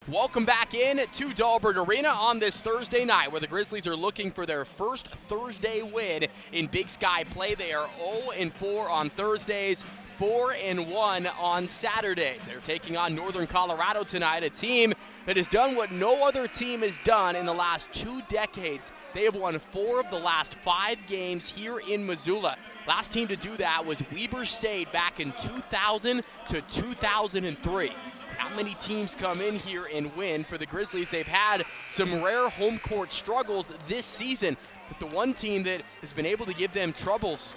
Welcome back in to Dahlberg Arena on this Thursday night where the Grizzlies are looking for their first Thursday win in Big Sky play. They are 0-4 on Thursdays, 4-1 on Saturdays. They're taking on Northern Colorado tonight, a team that has done what no other team has done in the last 2 decades. They have won 4 of the last 5 games here in Missoula. Last team to do that was Weber State back in 2000 to 2003. How many teams come in here and win? For the Grizzlies, they've had some rare home court struggles this season, but the one team that has been able to give them troubles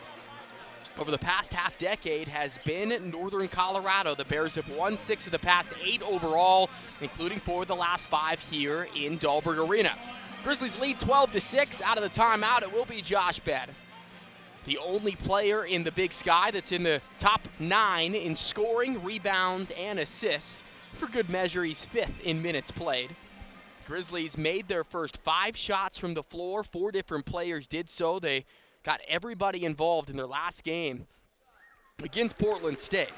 over the past half decade has been Northern Colorado. The Bears have won 6 of the past 8 overall, including 4 of the last 5 here in Dahlberg Arena. Grizzlies lead 12-6. Out of the timeout, it will be Josh Bed, the only player in the Big Sky that's in the top 9 in scoring, rebounds, and assists. For good measure, he's 5th in minutes played. Grizzlies made their first 5 shots from the floor. 4 different players did so. They got everybody involved in their last game against Portland State.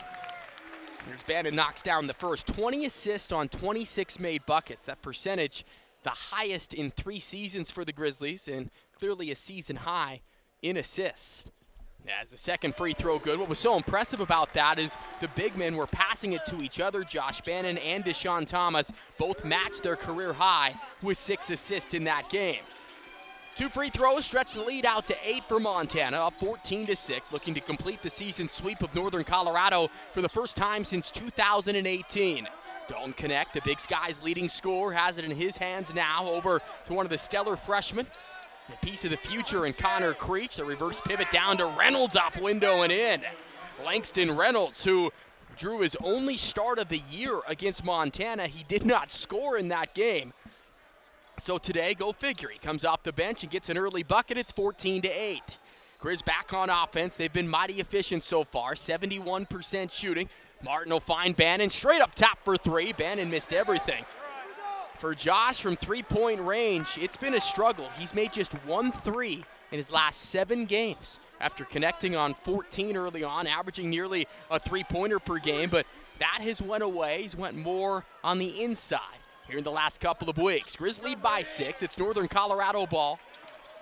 Here's Bannon, knocks down the first. 20 assists on 26 made buckets. That percentage, the highest in 3 seasons for the Grizzlies, and clearly a season high in assists. As the second free throw good. What was so impressive about that is the big men were passing it to each other. Josh Bannon and Deshaun Thomas both matched their career high with 6 assists in that game. 2 free throws stretch the lead out to 8 for Montana, up 14-6, looking to complete the season sweep of Northern Colorado for the first time since 2018. Dalton Connect, the Big Sky's leading scorer, has it in his hands now, over to one of the stellar freshmen. A piece of the future in Connor Creech. The reverse pivot down to Reynolds, off window and in. Langston Reynolds, who drew his only start of the year against Montana. He did not score in that game. So today, go figure, he comes off the bench and gets an early bucket. It's 14-8. Grizz back on offense. They've been mighty efficient so far, 71% shooting. Martin will find Bannon straight up top for 3. Bannon missed everything. For Josh from 3-point range, it's been a struggle. He's made just 1 3 in his last 7 games after connecting on 14 early on, averaging nearly a 3-pointer per game, but that has went away. He's went more on the inside here in the last couple of weeks. Grizz lead by 6. It's Northern Colorado ball.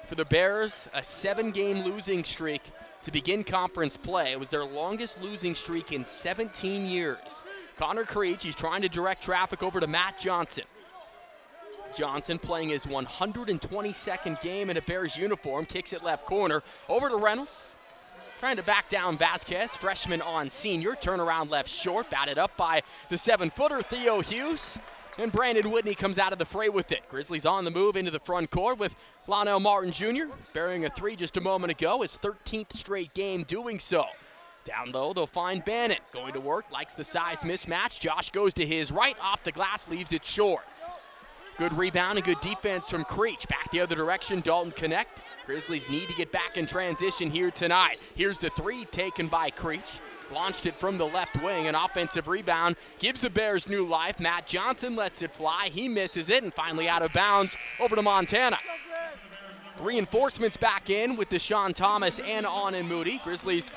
For the Bears, a 7-game losing streak to begin conference play. It was their longest losing streak in 17 years. Connor Creech, he's trying to direct traffic over to Matt Johnson. Johnson playing his 122nd game in a Bears uniform, kicks it left corner, over to Reynolds. Trying to back down Vasquez, freshman on senior, turnaround left short, batted up by the 7-footer Theo Hughes. And Brandon Whitney comes out of the fray with it. Grizzlies on the move into the front court with Lonell Martin Jr. burying a 3 just a moment ago, his 13th straight game doing so. Down low, they'll find Bannon. Going to work, likes the size mismatch. Josh goes to his right, off the glass, leaves it short. Good rebound and good defense from Creech. Back the other direction, Dalton Connect. Grizzlies need to get back in transition here tonight. Here's the 3 taken by Creech. Launched it from the left wing. An offensive rebound gives the Bears new life. Matt Johnson lets it fly. He misses it and finally out of bounds over to Montana. Reinforcements back in with Deshaun Thomas and Auden Moody. Grizzlies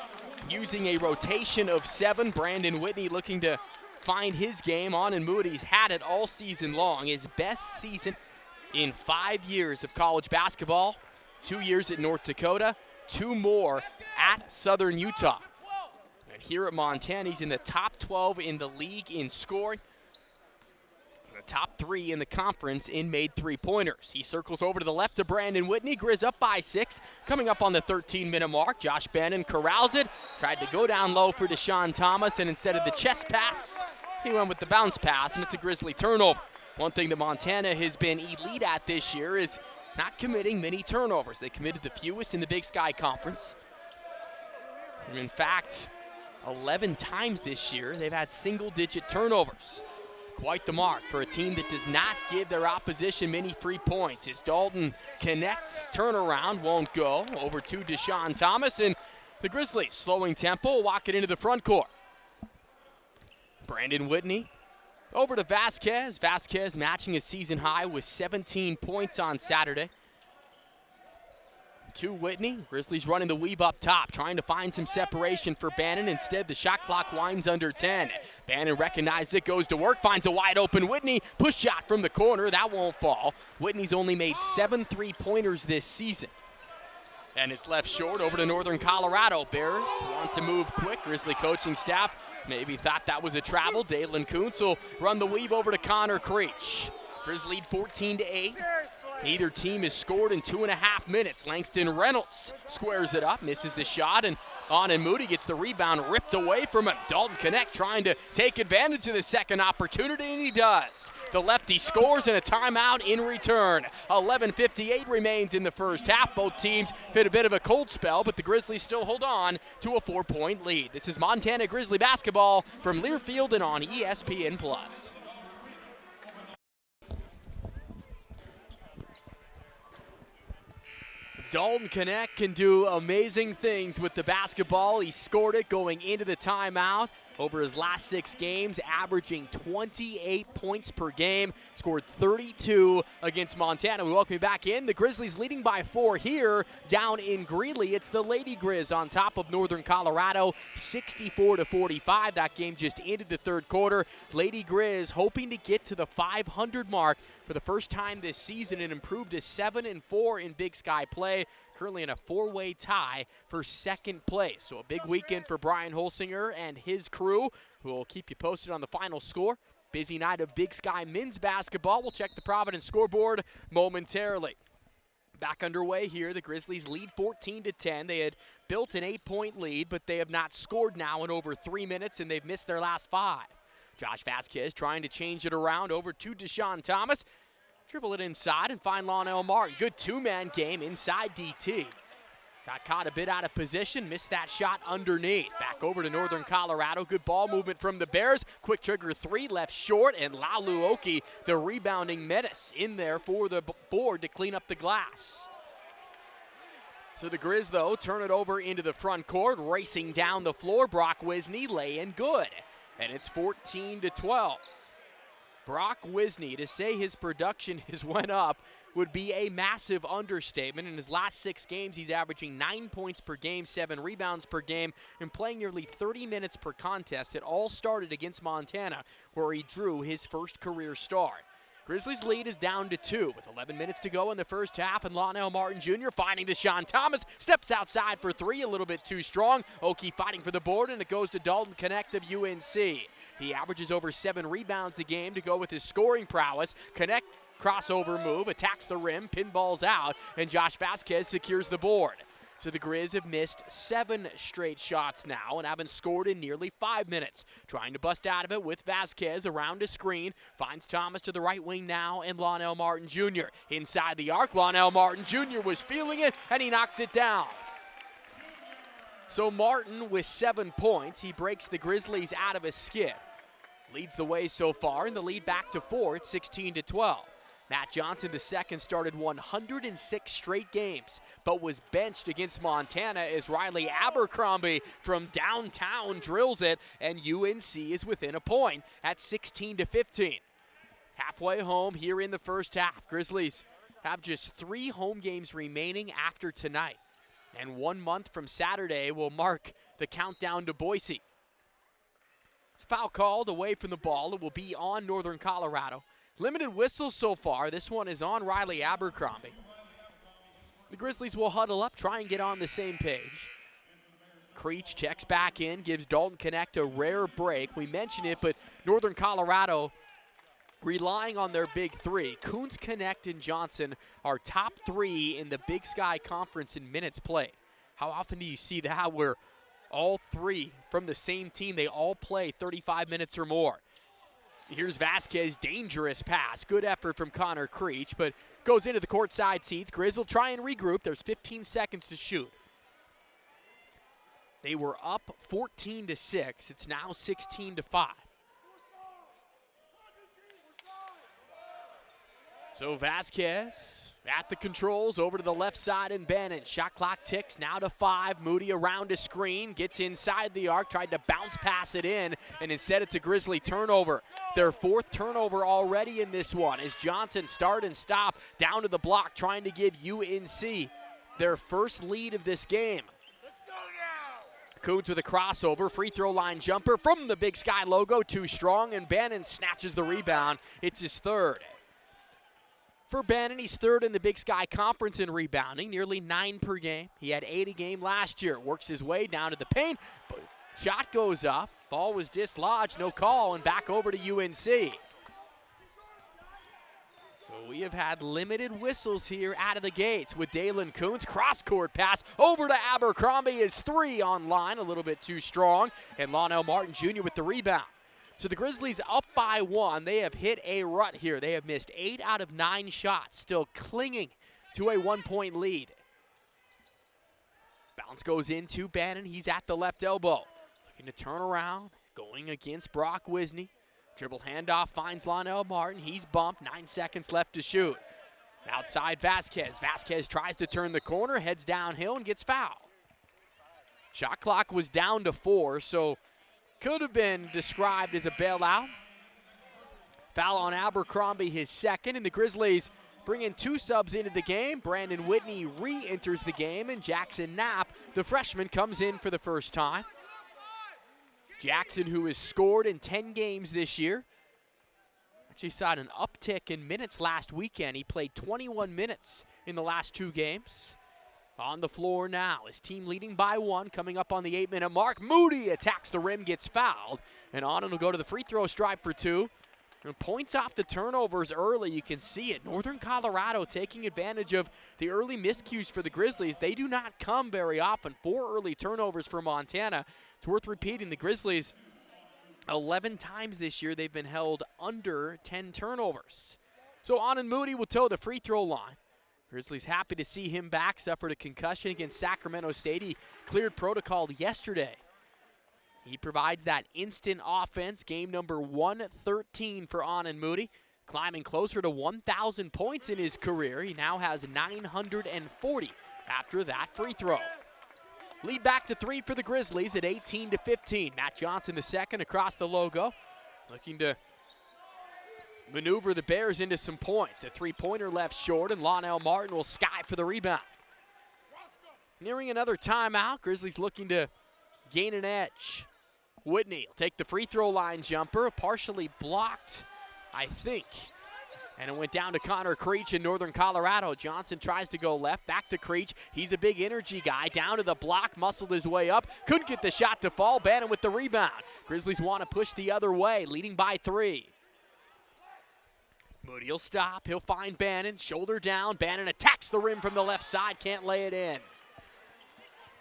using a rotation of 7. Brandon Whitney looking to find his game. Auden Moody's had it all season long. His best season in 5 years of college basketball. 2 years at North Dakota, 2 more at Southern Utah. And here at Montana, he's in the top 12 in the league in scoring. The top 3 in the conference in made 3-pointers. He circles over to the left to Brandon Whitney. Grizz up by 6. Coming up on the 13-minute mark. Josh Bannon corrals it. Tried to go down low for Deshaun Thomas, and instead of the chest pass, he went with the bounce pass, and it's a Grizzly turnover. One thing that Montana has been elite at this year is not committing many turnovers. They committed the fewest in the Big Sky Conference. And in fact, 11 times this year, they've had single-digit turnovers. Quite the mark for a team that does not give their opposition many free points. As Dalton Connect's turnaround won't go. Over to Deshaun Thomas, and the Grizzlies slowing tempo, walk it into the front court. Brandon Whitney over to Vasquez. Vasquez matching his season high with 17 points on Saturday. to Whitney. Grizzlies running the weave up top, trying to find some separation for Bannon. Instead, the shot clock winds under 10. Bannon recognizes it, goes to work, finds a wide open Whitney. Push shot from the corner, that won't fall. Whitney's only made 7 3-pointers this season. And it's left short over to Northern Colorado. Bears want to move quick. Grizzly coaching staff maybe thought that was a travel. Dalen Kuntz will run the weave over to Connor Creech. Grizz lead 14-8. Neither team has scored in 2.5 minutes. Langston Reynolds squares it up, misses the shot, and Moody gets the rebound ripped away from him. Dalton Connect trying to take advantage of the second opportunity, and he does. The lefty scores and a timeout in return. 11:58 remains in the first half. Both teams hit a bit of a cold spell, but the Grizzlies still hold on to a 4-point lead. This is Montana Grizzly basketball from Learfield and on ESPN+. Dalton Connect can do amazing things with the basketball. He scored it going into the timeout. Over his last 6 games, averaging 28 points per game, scored 32 against Montana. We welcome you back in. The Grizzlies leading by 4 here down in Greeley. It's the Lady Grizz on top of Northern Colorado, 64-45. That game just ended the third quarter. Lady Grizz hoping to get to the 500 mark for the first time this season and improved to 7-4 in Big Sky play. Currently in a 4-way tie for second place. So a big weekend for Brian Holsinger and his crew, who will keep you posted on the final score. Busy night of Big Sky men's basketball. We'll check the Providence scoreboard momentarily. Back underway here, the Grizzlies lead 14-10. They had built an 8-point lead, but they have not scored now in over 3 minutes, and they've missed their last 5. Josh Vasquez trying to change it around over to Deshaun Thomas. Dribble it inside and find Lonell Martin. Good 2-man game inside DT. Got caught a bit out of position, missed that shot underneath. Back over to Northern Colorado. Good ball movement from the Bears. Quick trigger 3, left short, and Laulu Oki, the rebounding menace, in there for the board to clean up the glass. So the Grizz, though, turn it over into the front court. Racing down the floor, Brock Wisney laying good. And it's 14-12. Brock Wisney, to say his production has went up would be a massive understatement. In his last 6 games, he's averaging 9 points per game, 7 rebounds per game, and playing nearly 30 minutes per contest. It all started against Montana, where he drew his first career start. Grizzlies' lead is down to 2 with 11 minutes to go in the first half, and Lonell Martin Jr. finding Deshaun Thomas, steps outside for 3, a little bit too strong. Oki fighting for the board, and it goes to Dalton Connect of UNC. He averages over 7 rebounds a game to go with his scoring prowess. Connect crossover move, attacks the rim, pinballs out, and Josh Vasquez secures the board. So the Grizz have missed 7 straight shots now and haven't scored in nearly 5 minutes. Trying to bust out of it with Vasquez around a screen. Finds Thomas to the right wing now and Lonell Martin Jr. Inside the arc, Lonell Martin Jr. was feeling it, and he knocks it down. So Martin with 7 points. He breaks the Grizzlies out of a skid. Leads the way so far, and the lead back to 4 at 16-12. Matt Johnson II started 106 straight games, but was benched against Montana as Riley Abercrombie from downtown drills it, and UNC is within a point at 16-15. Halfway home here in the first half. Grizzlies have just 3 home games remaining after tonight, and 1 month from Saturday will mark the countdown to Boise. Foul called away from the ball. It will be on Northern Colorado. Limited whistles so far. This one is on Riley Abercrombie. The Grizzlies will huddle up, try and get on the same page. Creech checks back in, gives Dalton Connect a rare break. We mentioned it, but Northern Colorado relying on their big 3. Kuntz, Connect, and Johnson are top 3 in the Big Sky Conference in minutes played. How often do you see that where all 3 from the same team, they all play 35 minutes or more? Here's Vasquez, dangerous pass. Good effort from Connor Creech, but goes into the courtside seats. Grizz will try and regroup. There's 15 seconds to shoot. They were up 14-6. It's now 16-5. So Vasquez at the controls, over to the left side and Bannon. Shot clock ticks now to 5. Moody around a screen, gets inside the arc, tried to bounce pass it in, and instead it's a Grizzly turnover. Their 4th turnover already in this one as Johnson start and stop down to the block, trying to give UNC their first lead of this game. Coons with a crossover, free throw line jumper from the Big Sky logo, too strong, and Bannon snatches the rebound. It's his third. For Bannon, he's third in the Big Sky Conference in rebounding, nearly 9 per game. He had 8 a game last year. Works his way down to the paint. Shot goes up. Ball was dislodged, no call, and back over to UNC. So we have had limited whistles here out of the gates with Dalen Coons. Cross-court pass over to Abercrombie. His 3 on line, a little bit too strong. And Lonell Martin Jr. with the rebound. So the Grizzlies up by 1. They have hit a rut here. They have missed 8 out of 9 shots, still clinging to a 1-point lead. Bounce goes into Bannon. He's at the left elbow. Looking to turn around, going against Brock Wisney. Dribble handoff finds Lonell Martin. He's bumped. 9 seconds left to shoot. Outside Vasquez. Vasquez tries to turn the corner, heads downhill, and gets fouled. Shot clock was down to 4, so could have been described as a bailout. Foul on Abercrombie, his second, and the Grizzlies bring in 2 subs into the game. Brandon Whitney re-enters the game, and Jackson Knapp, the freshman, comes in for the first time. Jackson, who has scored in 10 games this year, actually saw an uptick in minutes last weekend. He played 21 minutes in the last 2 games. On the floor now, his team leading by 1, coming up on the 8-minute mark. Moody attacks the rim, gets fouled, and on will go to the free throw stripe for 2. And points off the turnovers early. You can see it. Northern Colorado taking advantage of the early miscues for the Grizzlies. They do not come very often. 4 early turnovers for Montana. It's worth repeating, the Grizzlies, 11 times this year they've been held under 10 turnovers. So Anan Moody will toe the free throw line. Grizzlies happy to see him back. Suffered a concussion against Sacramento State. He cleared protocol yesterday. He provides that instant offense. Game number 113 for Anan Moody. Climbing closer to 1,000 points in his career. He now has 940 after that free throw. Lead back to 3 for the Grizzlies at 18-15. Matt Johnson, the second, across the logo. Looking to maneuver the Bears into some points. A 3-pointer left short, and Lonell Martin will sky for the rebound. Nearing another timeout. Grizzlies looking to gain an edge. Whitney will take the free throw line jumper. Partially blocked, I think. And it went down to Connor Creech in Northern Colorado. Johnson tries to go left, back to Creech. He's a big energy guy, down to the block, muscled his way up. Couldn't get the shot to fall. Bannon with the rebound. Grizzlies want to push the other way, leading by 3. Moody will stop. He'll find Bannon, shoulder down. Bannon attacks the rim from the left side, can't lay it in.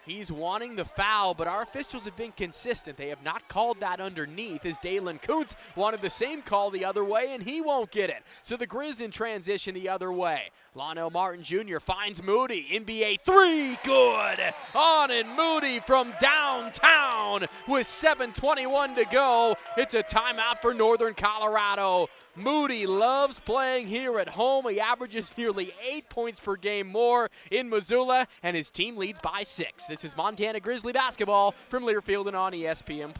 He's wanting the foul, but our officials have been consistent. They have not called that underneath, as Dalen Koontz wanted the same call the other way, and he won't get it. So the Grizz in transition the other way. Lonell Martin Jr. finds Moody. NBA 3, good. Anan Moody from downtown with 7:21 to go. It's a timeout for Northern Colorado. Moody loves playing here at home. He averages nearly 8 points per game more in Missoula, and his team leads by 6. This is Montana Grizzly basketball from Learfield and on ESPN+.